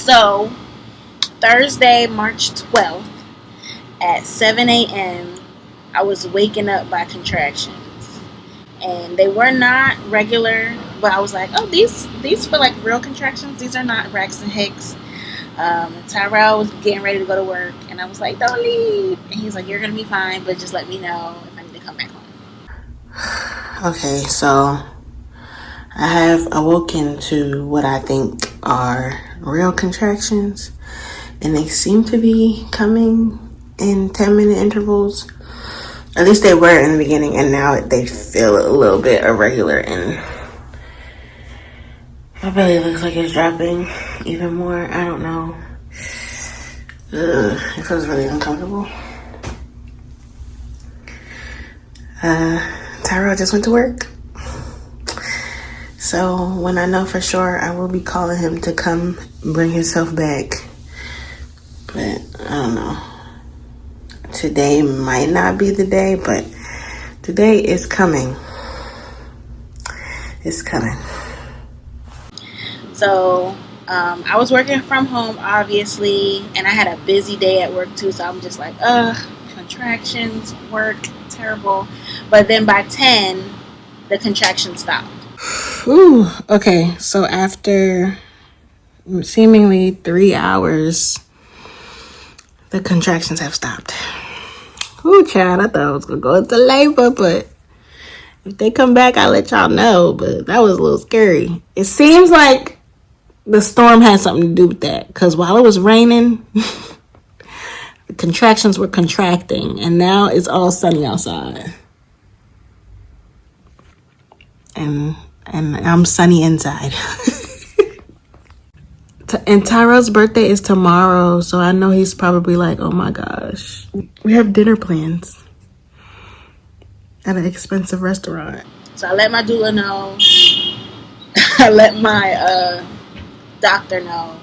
So, Thursday, March 12th at 7 a.m., I was waking up by contractions. And they were not regular, but I was like, oh, these feel like real contractions. These are not Rex and Hicks. Tyrell was getting ready to go to work, and I was like, don't leave. And he's like, you're going to be fine, but just let me know if I need to come back home. Okay, so I have awoken to what I think are real contractions, and they seem to be coming in 10-minute intervals. At least they were in the beginning, and now they feel a little bit irregular, and my belly looks like it's dropping even more. I don't know. It feels really uncomfortable. Tyrell just went to work. So when I know for sure, I will be calling him to come bring himself back. But I don't know. Today might not be the day, but today is coming. It's coming. So I was working from home, obviously, and I had a busy day at work too. So I'm just like, contractions, work, terrible. But then by 10, the contractions stopped. Ooh, okay. So after seemingly 3 hours, the contractions have stopped. Ooh, child, I thought I was gonna go into labor, but if they come back, I'll let y'all know. But that was a little scary. It seems like the storm had something to do with that, because while it was raining, the contractions were contracting, and now it's all sunny outside. And I'm sunny inside. And Tyrell's birthday is tomorrow, so I know he's probably like, oh my gosh, we have dinner plans at an expensive restaurant. So I let my doula know. I let my doctor know.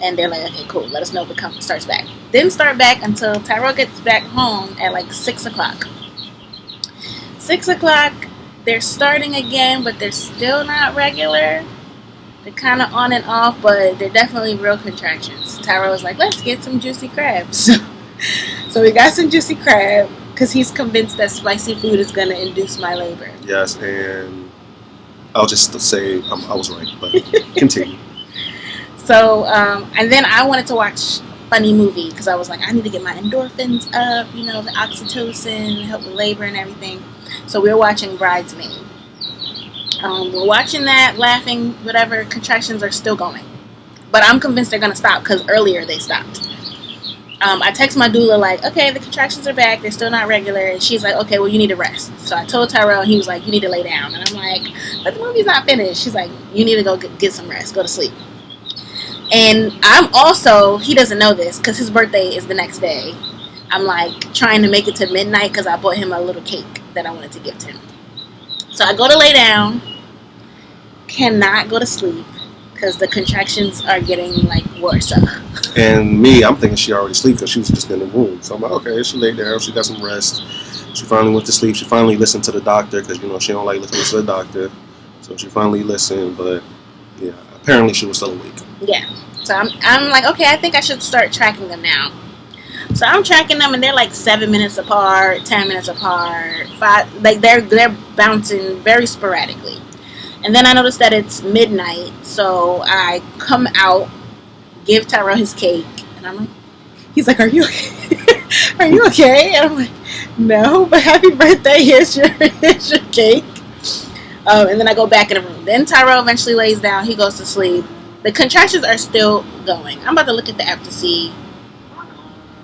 And they're like, okay, cool, let us know if it starts back. Didn't start back until Tyrell gets back home at like 6 o'clock. 6 o'clock, they're starting again, but they're still not regular. They're kind of on and off, but they're definitely real contractions. Tyrell was like, let's get some juicy crabs. So we got some juicy crab because he's convinced that spicy food is going to induce my labor. Yes, and I'll just say I was right, but continue. So, and then I wanted to watch a funny movie because I was like, I need to get my endorphins up, the oxytocin, help with labor and everything. So we were watching Bridesmaid. We're watching that, laughing, whatever. Contractions are still going. But I'm convinced they're going to stop because earlier they stopped. I text my doula like, okay, the contractions are back. They're still not regular. And she's like, okay, well, you need to rest. So I told Tyrell, and he was like, you need to lay down. And I'm like, but the movie's not finished. She's like, you need to go get some rest. Go to sleep. And I'm also, he doesn't know this because his birthday is the next day. I'm like trying to make it to midnight because I bought him a little cake that I wanted to gift him. So I go to lay down, cannot go to sleep because the contractions are getting like worse. And me, I'm thinking she already asleep because she was just in the room. So I'm like, okay, she laid down, she got some rest. She finally went to sleep. She finally listened to the doctor because, she don't like listening to the doctor. So she finally listened, but yeah, apparently she was still awake. Yeah. So I'm like, okay, I think I should start tracking them now. So I'm tracking them, and they're like 7 minutes apart, 10 minutes apart, 5. Like they're bouncing very sporadically. And then I noticed that it's midnight, so I come out, give Tyrell his cake, and I'm like, he's like, are you okay? Are you okay? And I'm like, no, but happy birthday, here's your cake. And then I go back in the room. Then Tyrell eventually lays down, he goes to sleep. The contractions are still going. I'm about to look at the app to see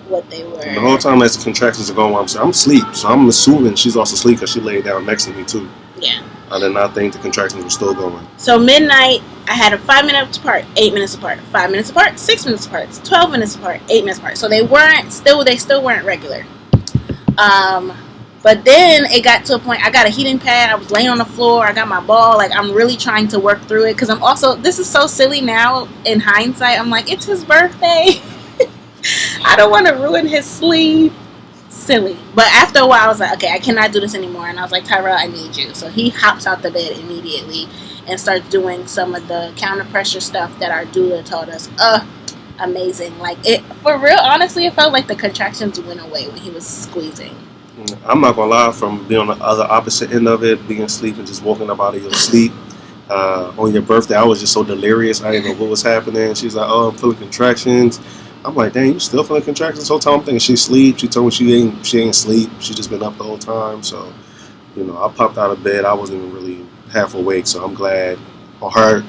what they were. The whole time as the contractions are going, I'm asleep, so I'm assuming she's also asleep because she laid down next to me too. Yeah. I did not think the contractions were still going. So midnight, I had a 5 minutes apart, 8 minutes apart, 5 minutes apart, 6 minutes apart, 12 minutes apart, 8 minutes apart. So they still weren't regular. But then it got to a point, I got a heating pad, I was laying on the floor, I got my ball, like I'm really trying to work through it because I'm also, this is so silly now in hindsight, I'm like, it's his birthday. I don't want to ruin his sleep. Silly. But after a while, I was like, okay, I cannot do this anymore. And I was like, Tyrell, I need you. So he hops out the bed immediately. and starts doing some of the counter pressure stuff that our doula taught us. Amazing. Like, it, for real, honestly, it felt like the contractions went away when he was squeezing. I'm not gonna lie, from being on the other opposite end of it, being asleep and just waking up out of your sleep. On your birthday, I was just so delirious. I didn't know what was happening. She's like, "Oh, I'm feeling contractions." I'm like, "Dang, you still feeling contractions?" The whole time I'm thinking she sleep. She told me she ain't sleep. She just been up the whole time. So, I popped out of bed. I wasn't even really half awake. So I'm glad. On her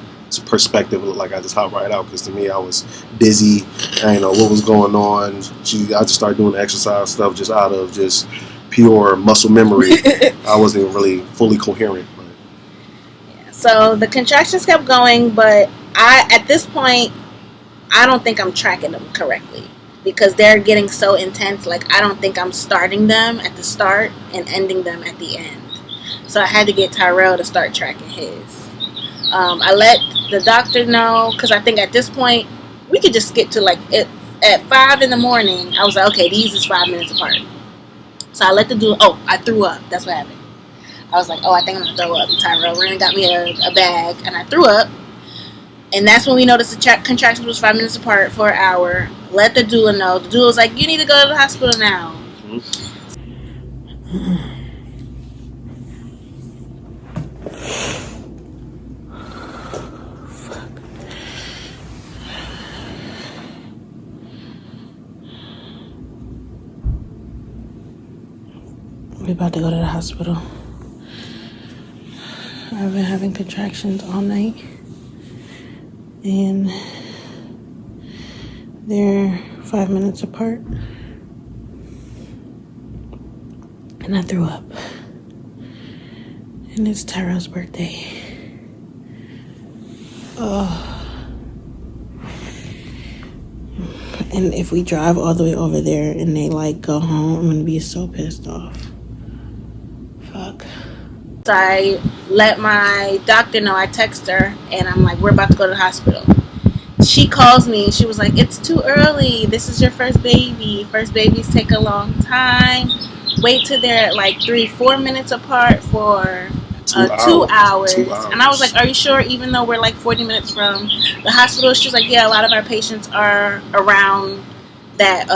perspective, it looked like I just hopped right out, because to me, I was dizzy. I didn't know what was going on. I just started doing the exercise stuff just out of just pure muscle memory. I wasn't even really fully coherent. So the contractions kept going, but at this point, I don't think I'm tracking them correctly, because they're getting so intense. Like, I don't think I'm starting them at the start and ending them at the end. So I had to get Tyrell to start tracking his. I let the doctor know, because I think at this point we could just skip to like it at 5 in the morning. I was like, okay, these is 5 minutes apart. So I let the do. Oh, I threw up. That's what happened. I was like, oh, I think I'm going to throw up. And Tyrell ran and got me a bag, and I threw up. And that's when we noticed the contractions was 5 minutes apart for an hour. Let the doula know. The doula was like, you need to go to the hospital now. We about to go to the hospital. I've been having contractions all night, and they're 5 minutes apart, and I threw up, and it's Tyrell's birthday. And if we drive all the way over there and they like go home, I'm gonna be so pissed off. Fuck. So I let my doctor know. I text her, and I'm like, we're about to go to the hospital. She calls me, and she was like, it's too early. This is your first baby. First babies take a long time. Wait till they're like 3-4 minutes apart for 2 hours. 2 hours. And I was like, are you sure? Even though we're like 40 minutes from the hospital? She was like, yeah, a lot of our patients are around that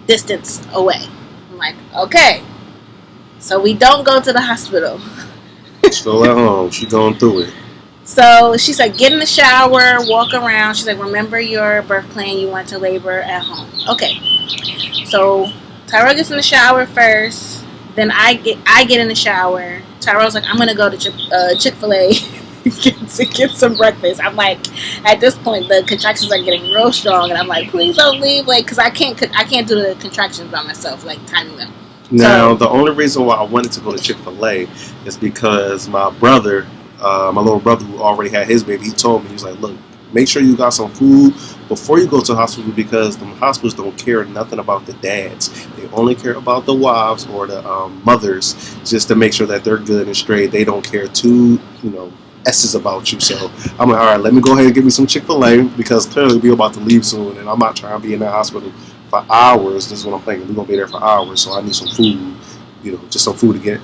distance away. I'm like, okay. So we don't go to the hospital. Still at home. She going through it. So she said, get in the shower, walk around. She's like, remember your birth plan. You went to labor at home. Okay. So Tyrell gets in the shower first. Then I get in the shower. Tyrell's like, I'm going to go to Chick-fil-A to get some breakfast. I'm like, at this point, the contractions are getting real strong. And I'm like, please don't leave. Like, because I can't do the contractions by myself, like timing them. Now, the only reason why I wanted to go to Chick-fil-A is because my little brother who already had his baby, he told me, he was like, look, make sure you got some food before you go to the hospital, because the hospitals don't care nothing about the dads. They only care about the wives or the mothers, just to make sure that they're good and straight. They don't care two, S's about you. So I'm like, all right, let me go ahead and get me some Chick-fil-A, because clearly we're about to leave soon, and I'm not trying to be in that hospital for hours. This is what I'm thinking. We're going to be there for hours, so I need some food, just some food to get,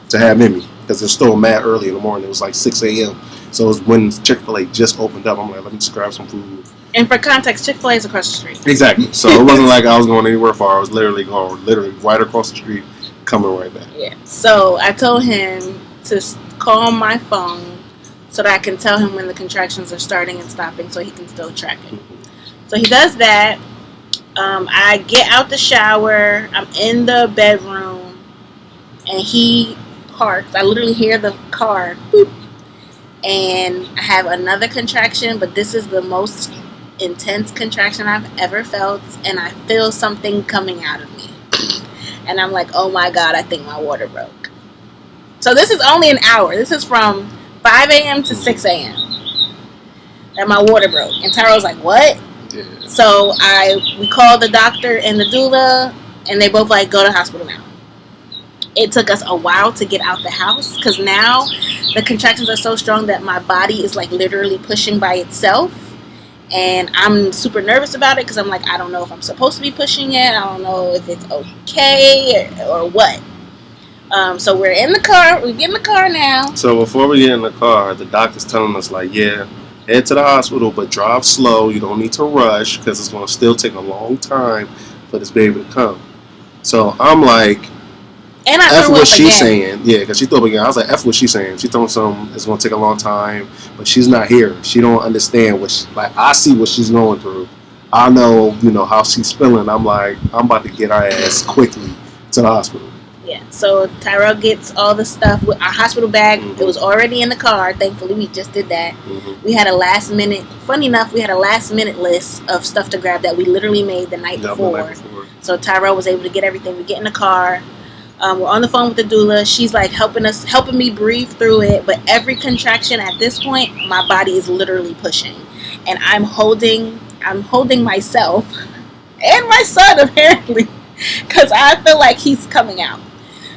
to have in me, because it's still mad early in the morning. It was like 6 a.m. So it was when Chick-fil-A just opened up. I'm like, let me just grab some food. And for context, Chick-fil-A is across the street. Exactly. So it wasn't like I was going anywhere far. I was literally right across the street, coming right back. Yeah. So I told him to call my phone so that I can tell him when the contractions are starting and stopping, so he can still track it. So he does that. I get out the shower. I'm in the bedroom, and he parks. I literally hear the car, boop, and I have another contraction, but this is the most intense contraction I've ever felt, and I feel something coming out of me. And I'm like, oh my God, I think my water broke. So this is only an hour. This is from 5 a.m. to 6 a.m. that my water broke. And Tyrell's like, what? Yeah. So we called the doctor and the doula, and they both like, go to the hospital now. It took us a while to get out the house, because now the contractions are so strong that my body is like literally pushing by itself. And I'm super nervous about it, because I'm like, I don't know if I'm supposed to be pushing it. I don't know if it's okay or what. So we're in the car. We get in the car now. So before we get in the car, the doctor's telling us like, yeah, head to the hospital, but drive slow. You don't need to rush because it's going to still take a long time for this baby to come. So I'm like, and I F threw what up she's again. saying. Yeah, because she threw up again. I was like, F what she's saying. She told me something it's going to take a long time, but she's not here. She don't understand what she, like, I see what she's going through. I know, how she's feeling. I'm like, I'm about to get our ass quickly to the hospital. Yeah, so Tyrell gets all the stuff with our hospital bag. Mhm. It was already in the car. Thankfully, we just did that. Mm-hmm. We had a last minute, funny enough, we had a last minute list of stuff to grab that we literally made the night before. So Tyrell was able to get everything. We get in the car. We're on the phone with the doula. She's like helping me breathe through it. But every contraction at this point, my body is literally pushing. And I'm holding myself and my son apparently because I feel like he's coming out.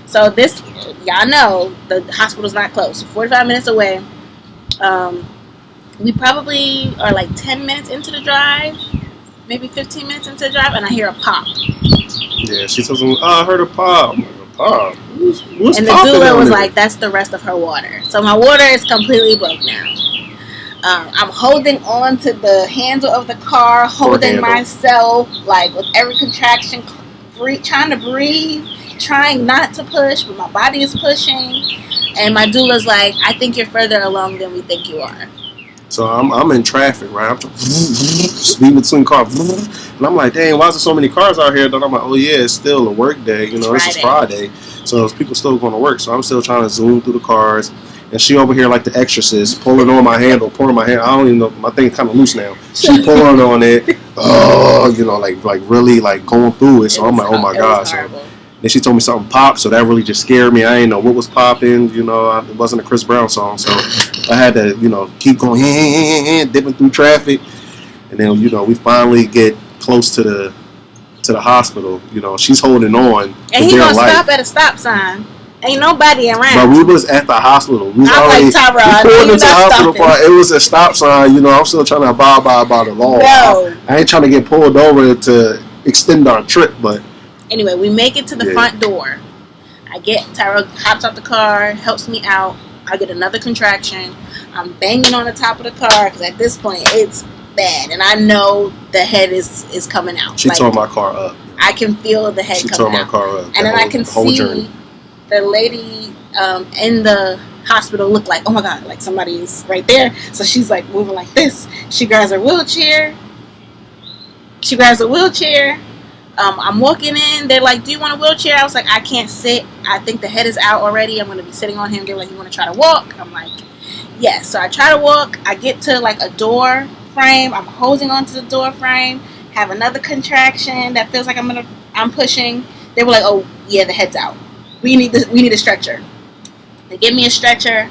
So this, y'all know, the hospital's not close. 45 minutes away. We probably are like 10 minutes into the drive, maybe 15 minutes into the drive, and I hear a pop. Yeah, she told me, I heard a pop. I'm like, a pop? What's And the doula was like, that's the rest of her water. So my water is completely broke now. I'm holding on to the handle of the car, holding myself, like with every contraction, trying to breathe, trying not to push, but my body is pushing. And my doula's like, I think you're further along than we think you are. So I'm in traffic, right? I'm speeding between cars, and I'm like, dang, why is there so many cars out here? Then I'm like, oh yeah, it's still a work day. This is Friday, so there's people still going to work. So I'm still trying to zoom through the cars, and she over here like the exorcist, pulling on my handle, pulling my hand. I don't even know, my thing's kind of loose now. She pulling on it, like really like going through it. So I'm like, oh my god. So then she told me something popped, so that really just scared me. I didn't know what was popping. It wasn't a Chris Brown song, so I had to, keep going, dipping through traffic, and then, we finally get close to the hospital. She's holding on. And he gonna stop at a stop sign. Ain't nobody around. But we was at the hospital. We pulled into the hospital part. It was a stop sign. I'm still trying to abide by the law. No. I ain't trying to get pulled over to extend our trip, but. Anyway, we make it to the front door. Tyrell hops out the car, helps me out. I get another contraction. I'm banging on the top of the car because at this point it's bad, and I know the head is coming out. She tore my car up. I can feel the head coming out. She tore my car up. And then I can see the lady in the hospital look like, oh my god, like somebody's right there. So she's like moving like this. She grabs her wheelchair. I'm walking in. They're like, do you want a wheelchair? I was like, I can't sit. I think the head is out already. I'm going to be sitting on him. They're like, you want to try to walk? I'm like, yes. So I try to walk. I get to like a door frame. I'm holding onto the door frame. Have another contraction that feels like I'm pushing. They were like, oh yeah, the head's out. We need a stretcher. They give me a stretcher.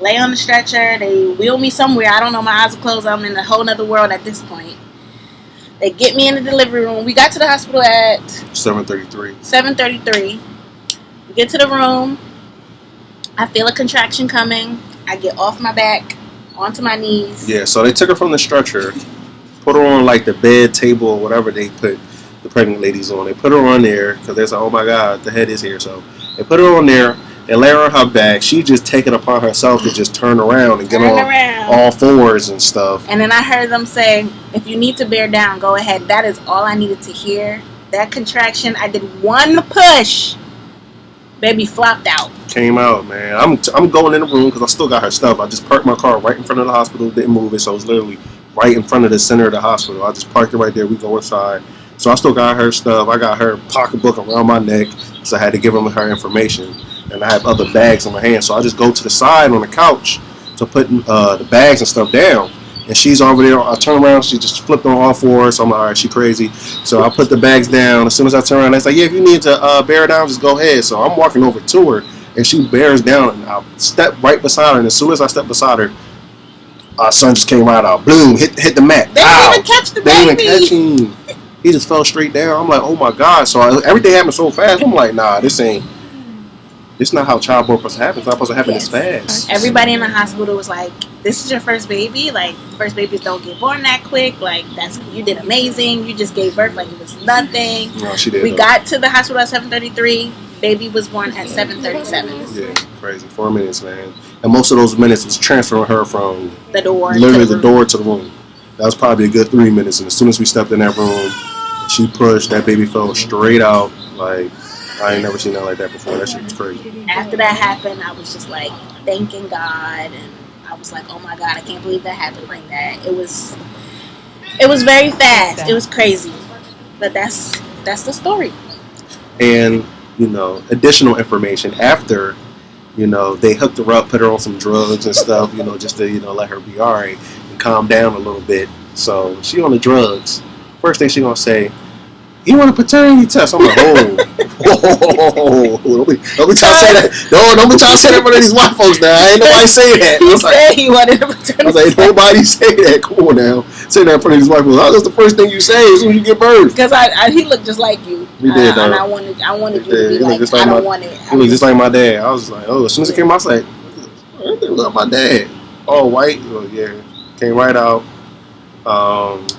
Lay on the stretcher. They wheel me somewhere. I don't know. My eyes are closed. I'm in a whole other world at this point. They get me in the delivery room. We got to the hospital at 7:33. 7:33. We get to the room. I feel a contraction coming. I get off my back, onto my knees. Yeah, so they took her from the stretcher, put her on like the bed table or whatever they put the pregnant ladies on. They put her on there because they said, oh my god, the head is here. So they put her on there. They lay her on her back. She just take it upon herself to just turn around and get on all fours and stuff. And then I heard them say, if you need to bear down, go ahead. That is all I needed to hear. That contraction, I did one push. Baby flopped out. Came out, man. I'm going in the room because I still got her stuff. I just parked my car right in front of the hospital. Didn't move it, so it was literally right in front of the center of the hospital. I just parked it right there. We go inside. So I still got her stuff. I got her pocketbook around my neck, so I had to give them her information. And I have other bags in my hand, so I just go to the side on the couch to put the bags and stuff down. And she's over there. I turn around, she just flipped on all fours. So I'm like, all right, she crazy. So I put the bags down. As soon as I turn around, they're like, yeah, if you need to bear down, just go ahead. So I'm walking over to her, and she bears down, and I step right beside her. And as soon as I step beside her, our son just came right out. Boom, hit the mat. They didn't even catch the baby. They didn't even catch him. He just fell straight down. I'm like, oh my god. So everything happened so fast. I'm like, nah, this not how childbirth supposed to happen. It's not supposed to happen this fast. Everybody in the hospital was like, this is your first baby. Like, first babies don't get born that quick. Like, you did amazing. You just gave birth like it was nothing. No, she did. We got to the hospital at 7:33. Baby was born at 7:37. Yeah, crazy. 4 minutes, man. And most of those minutes was transferring her from The door. literally the door to the room. That was probably a good 3 minutes. And as soon as we stepped in that room, she pushed, that baby fell straight out. Like, I ain't never seen that like that before. That shit was crazy. After that happened, I was just like thanking God, and I was like, oh my God, I can't believe that happened like that. It was very fast. It was crazy. But that's the story. And, you know, additional information after, you know, they hooked her up, put her on some drugs and stuff, you know, just to, you know, let her be all right and calm down a little bit. So she on the drugs. First thing she gonna say, you want a paternity test? I'm like, oh, whoa, don't be trying to say that. No, don't be trying to say that for these white folks now. Ain't nobody say that. He said he wanted a paternity test. I was like, nobody say that. Come on now. Say that in front of these white folks. That's the first thing you say as soon as you get birth. Because he looked just like you. He did, and I wanted you to be like, I don't want it. He looked just like my dad. I was like, oh, as soon as it came out, I was like, I think look like my dad. Oh, white? Oh, yeah. Came right out.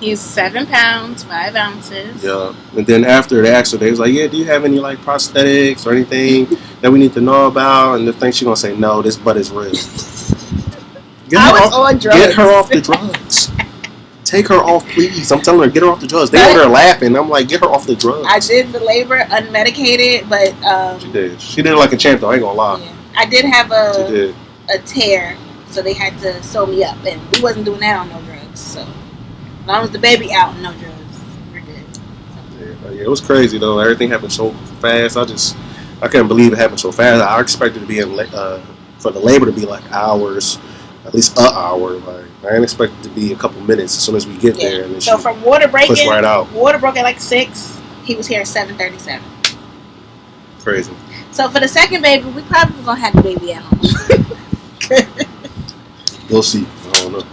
He's 7 pounds, 5 ounces. Yeah. And then after they asked her, they was like, yeah, do you have any like prosthetics or anything that we need to know about? And the thing she gonna say, no, this butt is real. On drugs. Get her off the drugs. Take her off, please. I'm telling her, get her off the drugs. They over there laughing. I'm like, get her off the drugs. I did the labor unmedicated, but she did. She did it like a champ, though. I ain't gonna lie. Yeah. I did have a tear, so they had to sew me up, and we wasn't doing that on no drugs. So as long as the baby out, no drugs, we're good. So. Yeah, it was crazy though. Everything happened so fast. I couldn't believe it happened so fast. I expected to be for the labor to be like hours, at least an hour. Like I didn't expect it to be a couple minutes as soon as we get there. And then so from water breaking, pushed right out. Water broke at like 6. He was here at 7:37. Crazy. So for the second baby, we probably gonna have the baby at home. We'll see. I don't know.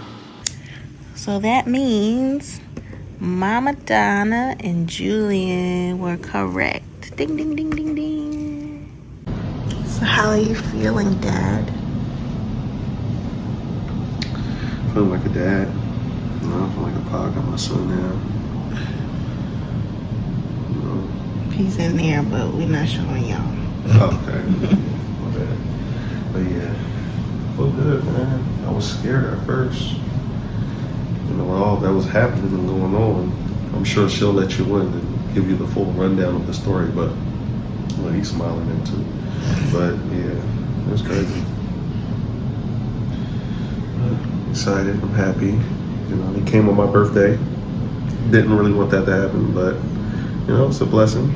So that means Mama Donna and Julian were correct. Ding, ding, ding, ding, ding. So how are you feeling, Dad? Feeling like a dad. No, I feel like a pa. I got my son now. You know. He's in there, but we're not showing y'all. Okay. My bad. But yeah, I feel good, man. I was scared at first. You know, all that was happening and going on. I'm sure she'll let you in and give you the full rundown of the story, but well, he's smiling into. But yeah, it was crazy. Excited, I'm happy. You know, he came on my birthday. Didn't really want that to happen, but you know, it's a blessing.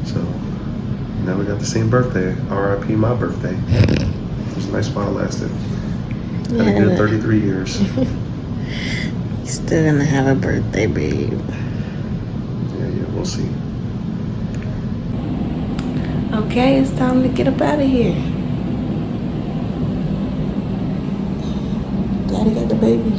So now we got the same birthday. R.I.P. my birthday. It was a nice while it lasted. Had a good 33 years. You're still gonna have a birthday, babe. Yeah, we'll see. Okay, it's time to get up out of here. Daddy got the baby.